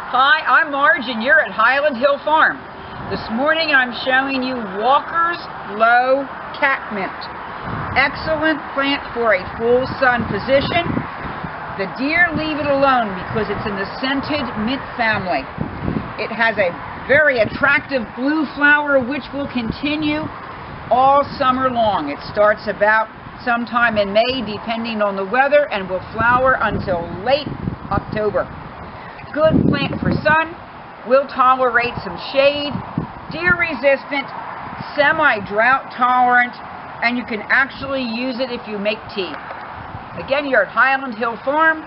Hi, I'm Marge and you're at Highland Hill Farm. This morning I'm showing you Walker's Low Catmint. Excellent plant for a full sun position. The deer leave it alone because it's in the scented mint family. It has a very attractive blue flower which will continue all summer long. It starts about sometime in May depending on the weather and will flower until late October. Good plant for sun, will tolerate some shade, deer resistant, semi-drought tolerant, and you can actually use it if you make tea. Again, you're at Highland Hill Farm,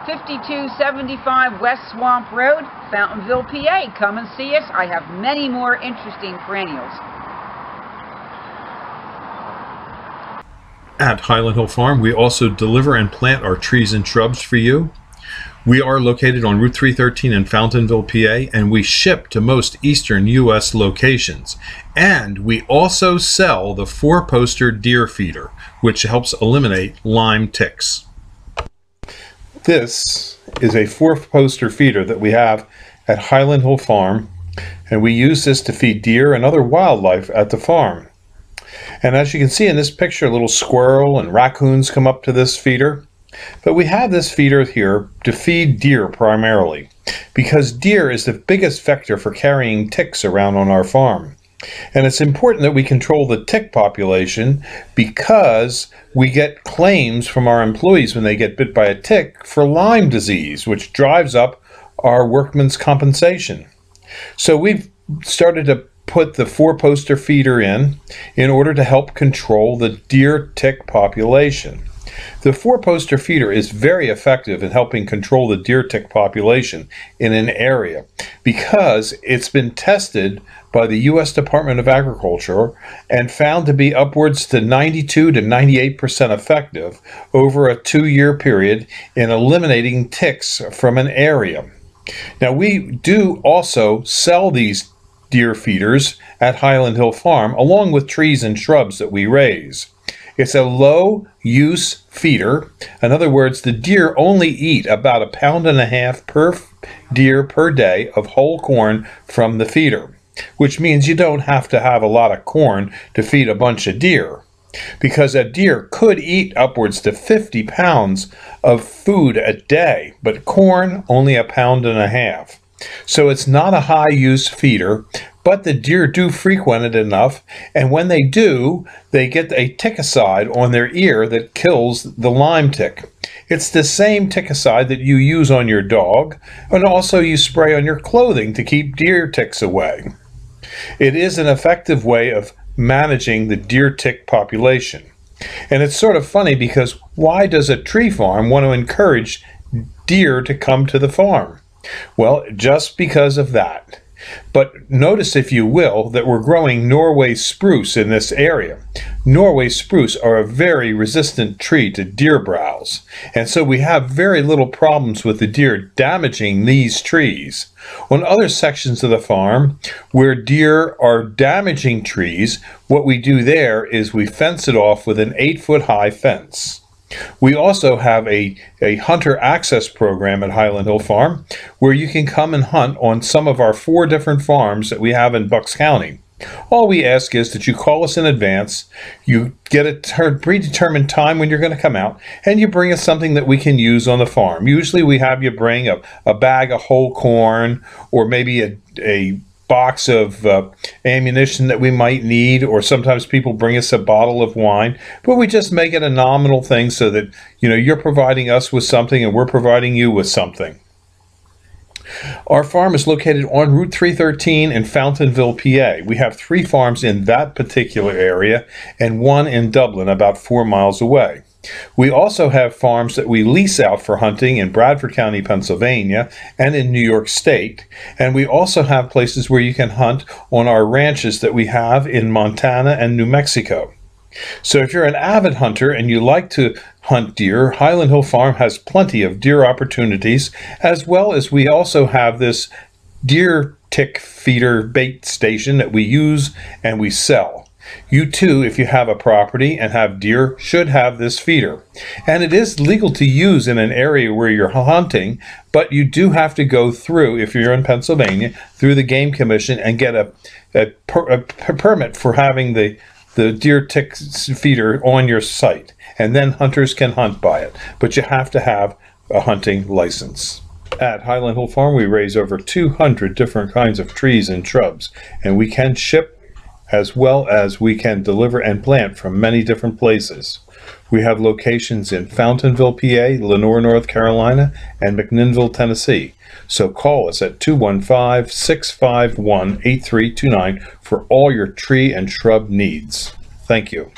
5275 West Swamp Road, Fountainville, PA. Come and see us. I have many more interesting perennials. At Highland Hill Farm, we also deliver and plant our trees and shrubs for you. We are located on Route 313 in Fountainville, PA, and we ship to most eastern U.S. locations. And we also sell the 4-poster deer feeder, which helps eliminate Lyme ticks. This is a 4-poster feeder that we have at Highland Hill Farm, and we use this to feed deer and other wildlife at the farm. And as you can see in this picture, a little squirrel and raccoons come up to this feeder. But we have this feeder here to feed deer primarily, because deer is the biggest vector for carrying ticks around on our farm. And it's important that we control the tick population because we get claims from our employees when they get bit by a tick for Lyme disease, which drives up our workman's compensation. So we've started to put the 4-poster feeder in order to help control the deer tick population. The 4-poster feeder is very effective in helping control the deer tick population in an area because it's been tested by the U.S. Department of Agriculture and found to be upwards to 92 to 98% effective over a 2-year period in eliminating ticks from an area. Now, we do also sell these deer feeders at Highland Hill Farm along with trees and shrubs that we raise. It's a low-use feeder. In other words, the deer only eat about 1.5 pounds per deer per day of whole corn from the feeder, which means you don't have to have a lot of corn to feed a bunch of deer, because a deer could eat upwards to 50 pounds of food a day, but corn only 1.5 pounds. So it's not a high-use feeder, but the deer do frequent it enough, and when they do, they get a ticicide on their ear that kills the Lyme tick. It's the same ticicide that you use on your dog, and also you spray on your clothing to keep deer ticks away. It is an effective way of managing the deer tick population. And it's sort of funny because why does a tree farm want to encourage deer to come to the farm? Well, just because of that. But notice, if you will, that we're growing Norway spruce in this area. Norway spruce are a very resistant tree to deer browse, and so we have very little problems with the deer damaging these trees. On other sections of the farm where deer are damaging trees, what we do there is we fence it off with an 8-foot-high fence. We also have a hunter access program at Highland Hill Farm where you can come and hunt on some of our 4 different farms that we have in Bucks County. All we ask is that you call us in advance, you get a predetermined time when you're going to come out, and you bring us something that we can use on the farm. Usually we have you bring a bag of whole corn, or maybe a box of ammunition that we might need, or sometimes people bring us a bottle of wine, but we just make it a nominal thing so that you're providing us with something and we're providing you with something. Our farm is located on Route 313 in Fountainville, PA. We have 3 farms in that particular area and 1 in Dublin, about 4 miles away. We also have farms that we lease out for hunting in Bradford County, Pennsylvania, and in New York State. And we also have places where you can hunt on our ranches that we have in Montana and New Mexico. So if you're an avid hunter and you like to hunt deer, Highland Hill Farm has plenty of deer opportunities, as well as we also have this deer tick feeder bait station that we use and we sell. You too, if you have a property and have deer, should have this feeder. And it is legal to use in an area where you're hunting, but you do have to go through, if you're in Pennsylvania, through the Game Commission and get a permit for having the deer tick feeder on your site. And then hunters can hunt by it. But you have to have a hunting license. At Highland Hill Farm, we raise over 200 different kinds of trees and shrubs, and we can ship as well as we can deliver and plant from many different places. We have locations in Fountainville, PA, Lenoir, North Carolina, and McMinnville, Tennessee. So call us at 215-651-8329 for all your tree and shrub needs. Thank you.